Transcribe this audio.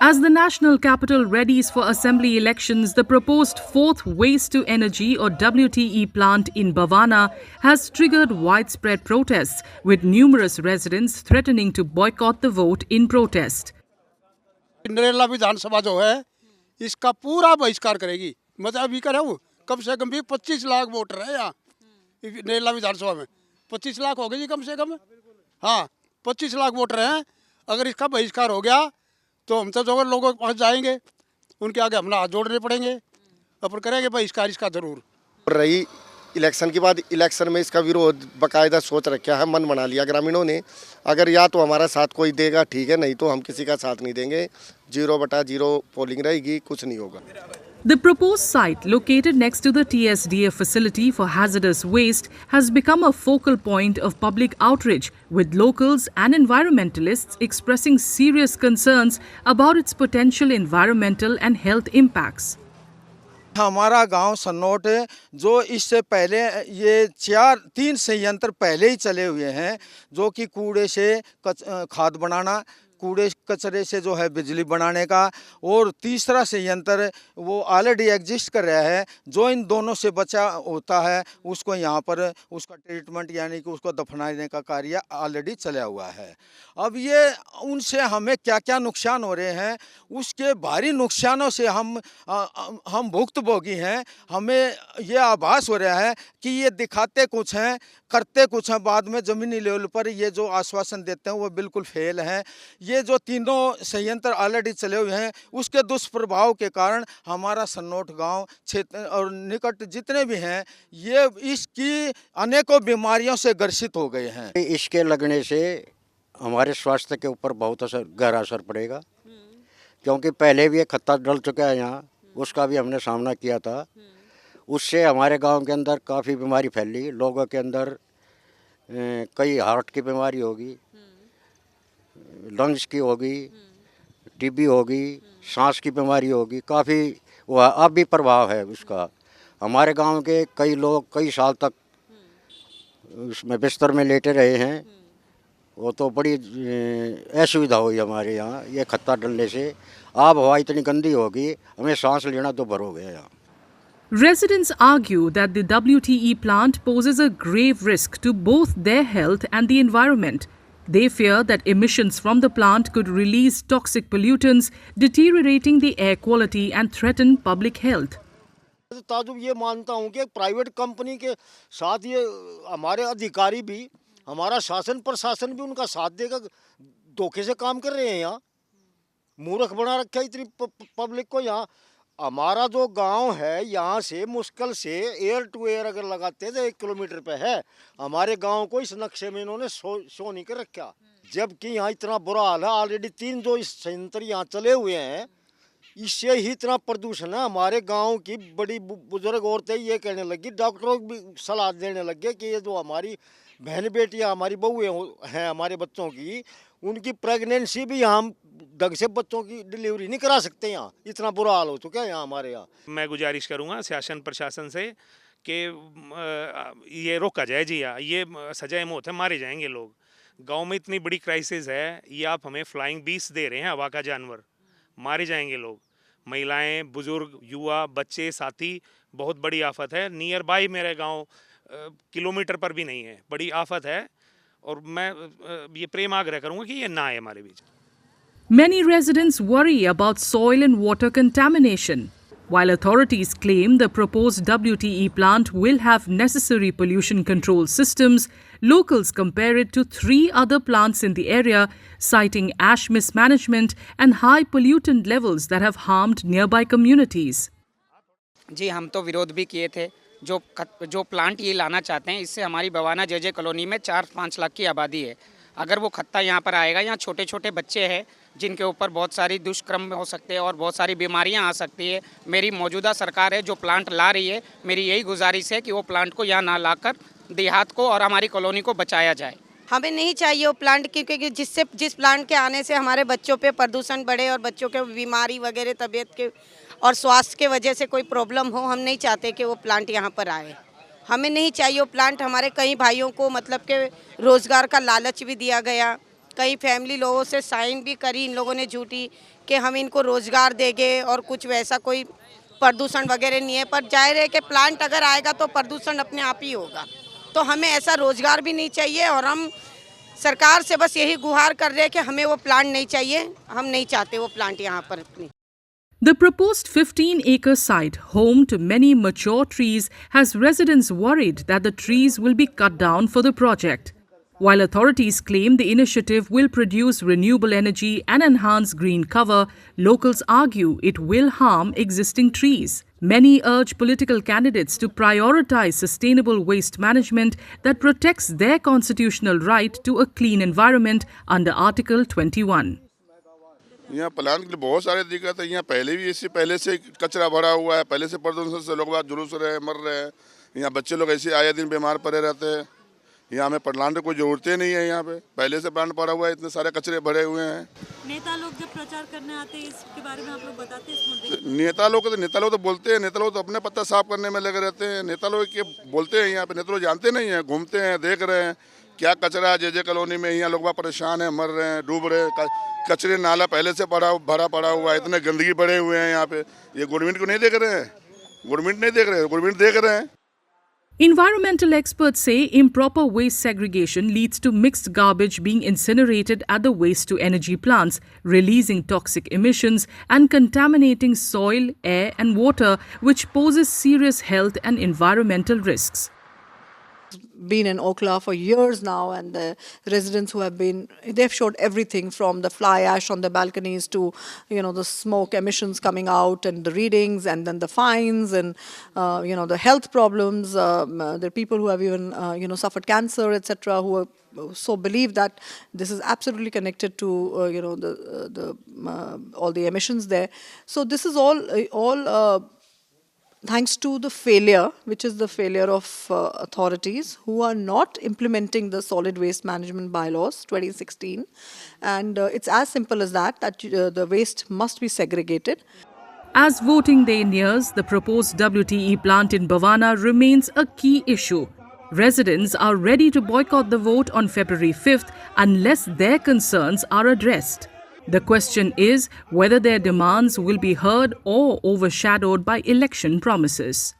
As the national capital readies for assembly elections, the proposed fourth waste to energy or WTE plant in Bhavana has triggered widespread protests, with numerous residents threatening to boycott the vote in protest. Narela विधानसभा जो है इसका पूरा बहिष्कार करेगी। मतलब अभी करे वो कम से कम भी 25 लाख वोटर है यहाँ नरेला विधानसभा में। 25 लाख हो गए जी कम से कम। हाँ 25 लाख वोटर हैं। अगर इसका बहिष्कार हो गया तो हम तो जो लोगों के पास जाएंगे उनके आगे हमने हाथ जोड़ने पड़ेंगे। अपन करेंगे बहिष्कार इसका जरूर। रही इलेक्शन के बाद इलेक्शन में इसका विरोध बाकायदा सोच रखा है, मन बना लिया ग्रामीणों ने। अगर या तो हमारा साथ कोई देगा ठीक है, नहीं तो हम किसी का साथ नहीं देंगे। 0/0 पोलिंग रहेगी, कुछ नहीं होगा। The proposed site, located next to the TSDF facility for hazardous waste, has become a focal point of public outrage, with locals and environmentalists expressing serious concerns about its potential environmental and health impacts. हमारा गांव सन्नोट जो इससे पहले ये 3 संयंत्र पहले ही चले हुए हैं, जो कि कूड़े से खाद बनाना, कूड़े कचरे से जो है बिजली बनाने का, और तीसरा संयंत्र वो ऑलरेडी एग्जिस्ट कर रहा है। जो इन दोनों से बचा होता है उसको यहाँ पर उसका ट्रीटमेंट यानी कि उसको दफनाने का कार्य ऑलरेडी चला हुआ है। अब ये उनसे हमें क्या क्या नुकसान हो रहे हैं, उसके भारी नुकसानों से हम भुक्तभोगी हैं। हमें ये आभास हो रहा है कि ये दिखाते कुछ हैं, करते कुछ हैं, बाद में ज़मीनी लेवल पर ये जो आश्वासन देते हैं वो बिल्कुल फेल हैं। ये जो तीनों संयंत्र ऑलरेडी चले हुए हैं उसके दुष्प्रभाव के कारण हमारा सन्नोट गांव क्षेत्र और निकट जितने भी हैं ये इसकी अनेकों बीमारियों से ग्रसित हो गए हैं। इसके लगने से हमारे स्वास्थ्य के ऊपर बहुत गहरा असर पड़ेगा, क्योंकि पहले भी एक खत्ता डल चुका है यहाँ, उसका भी हमने सामना किया था। उससे हमारे गांव के अंदर काफ़ी बीमारी फैली, लोगों के अंदर कई हार्ट की बीमारी होगी, लंग्स की होगी, टीबी होगी, सांस की बीमारी होगी, काफ़ी वह अब भी प्रभाव है उसका। हमारे गांव के कई लोग कई साल तक उसमें बिस्तर में लेटे रहे हैं। वो तो बड़ी असुविधा हुई हमारे यहाँ ये खत्ता डलने से। आब हवा इतनी गंदी होगी, हमें सांस लेना तो भर हो गया यहाँ। Residents argue that the WTE plant poses a grave risk to both their health and the environment. They fear that emissions from the plant could release toxic pollutants, deteriorating the air quality and threaten public health. ताजुब ये मानता हूँ कि private company के साथ ये हमारे अधिकारी भी, हमारा शासन प्रशासन भी उनका साथ देगा, धोखे से काम कर रहे हैं। यहाँ मूर्ख बना रखा है इतनी पब्लिक को। यहाँ हमारा जो गांव है यहाँ से मुश्किल से एयर टू एयर अगर लगाते हैं तो 1 किलोमीटर पे है। हमारे गांव को इस नक्शे में इन्होंने शो नहीं कर रखा, जबकि यहाँ इतना बुरा हाल है। ऑलरेडी 3 जो इस संयंत्र यहाँ चले हुए हैं, इससे ही इतना प्रदूषण है। हमारे गांव की बड़ी बुजुर्ग औरतें ये कहने लगी, डॉक्टरों भी सलाह देने लगे कि ये जो हमारी बहन बेटियाँ, हमारी बहुएं हैं हमारे बच्चों की, उनकी प्रेगनेंसी भी हम ढंग से बच्चों की डिलीवरी नहीं करा सकते। यहाँ इतना बुरा हाल हो चुका है यहाँ हमारे यहाँ। मैं गुजारिश करूँगा शासन प्रशासन से कि ये रोका जाए जी। ये सजाए मौत है, मारे जाएंगे लोग। गांव में इतनी बड़ी क्राइसिस है, ये आप हमें फ्लाइंग बीस्ट दे रहे हैं, हवा का जानवर, मारे जाएंगे लोग। महिलाएं, बुजुर्ग, युवा, बच्चे, साथी, बहुत बड़ी आफत है। नियर बाई मेरे गाँव किलोमीटर पर भी नहीं है, बड़ी आफत है। और मैं ये प्रेम आग्रह करूँगा कि ये ना आए हमारे बीच। Many residents worry about soil and water contamination. While authorities claim the proposed WTE plant will have necessary pollution control systems, locals compare it to 3 other plants in the area, citing ash mismanagement and high pollutant levels that have harmed nearby communities. जी हम तो विरोध भी किए थे। जो plant ये लाना चाहते हैं, इससे हमारी बवाना जे कॉलोनी में 4-5 लाख की आबादी है। अगर वो खत्ता यहाँ पर आएगा, यहाँ छोटे छोटे बच्चे हैं जिनके ऊपर बहुत सारी दुष्कर्म हो सकते हैं और बहुत सारी बीमारियाँ आ सकती है। मेरी मौजूदा सरकार है जो प्लांट ला रही है, मेरी यही गुजारिश है कि वो प्लांट को यहाँ ना लाकर देहात को और हमारी कॉलोनी को बचाया जाए। हमें नहीं चाहिए वो प्लांट, क्योंकि जिस प्लांट के आने से हमारे बच्चों पे प्रदूषण बढ़े और बच्चों के बीमारी वगैरह तबीयत के और स्वास्थ्य के वजह से कोई प्रॉब्लम हो, हम नहीं चाहते कि वो प्लांट यहाँ पर आए। हमें नहीं चाहिए वो प्लांट। हमारे कई भाइयों को मतलब के रोज़गार का लालच भी दिया गया, कई फैमिली लोगों से साइन भी करी इन लोगों ने झूठी कि हम इनको रोज़गार देंगे और कुछ वैसा कोई प्रदूषण वगैरह नहीं है। पर जाहिर है कि प्लांट अगर आएगा तो प्रदूषण अपने आप ही होगा। तो हमें ऐसा रोज़गार भी नहीं चाहिए और हम सरकार से बस यही गुहार कर रहे हैं कि हमें वो प्लांट नहीं चाहिए, हम नहीं चाहते वो प्लांट यहाँ पर अपनी। The proposed 15-acre site, home to many mature trees, has residents worried that the trees will be cut down for the project. While authorities claim the initiative will produce renewable energy and enhance green cover, locals argue it will harm existing trees. Many urge political candidates to prioritize sustainable waste management that protects their constitutional right to a clean environment under Article 21. यहाँ plant के लिए बहुत सारे दिक्कत है। यहाँ पहले भी इससे पहले से कचरा भरा हुआ है, पहले से प्रदूषण से लोग जुलूस रहे मर रहे हैं। यहाँ बच्चे लोग ऐसे आए दिन बीमार पड़े रहते हैं। यहाँ हमें प्लांट को जरूरत ही नहीं है। यहाँ पे पहले से प्लांट पड़ा हुआ है, इतने सारे कचरे भरे हुए हैं। नेता लोग जब प्रचार करने आते हैं इसके बारे में आप लोग बताते हैं इस मुद्दे में? नेता लोग तो बोलते हैं, नेता लोग तो अपने पत्ता साफ करने में लगे रहते हैं। नेता लोग के बोलते हैं, यहाँ पे नेता लोग जानते नहीं हैं, घूमते हैं, देख रहे हैं क्या कचरा जे कॉलोनी में। यहाँ लोग परेशान है, मर रहे हैं, डूब रहे हैं। कचरे नाला पहले से भरा पड़ा हुआ है, इतने गंदगी पड़े हुए हैं यहाँ पे। ये गवर्नमेंट को नहीं देख रहे हैं, गवर्नमेंट देख रहे हैं। Environmental experts say improper waste segregation leads to mixed garbage being incinerated at the waste-to-energy plants, releasing toxic emissions and contaminating soil, air and water, which poses serious health and environmental risks. Been in Okla for years now, and the residents who have been, they've showed everything from the fly ash on the balconies to, the smoke emissions coming out and the readings and then the fines and, the health problems. There are people who have even, suffered cancer, etc., who so believe that this is absolutely connected to, all the emissions there. So this is all thanks to the failure, which is the failure of authorities who are not implementing the solid waste management bylaws 2016. And it's as simple as that the waste must be segregated. As voting day nears, the proposed WTE plant in Bhavana remains a key issue. Residents are ready to boycott the vote on February 5th unless their concerns are addressed. The question is whether their demands will be heard or overshadowed by election promises.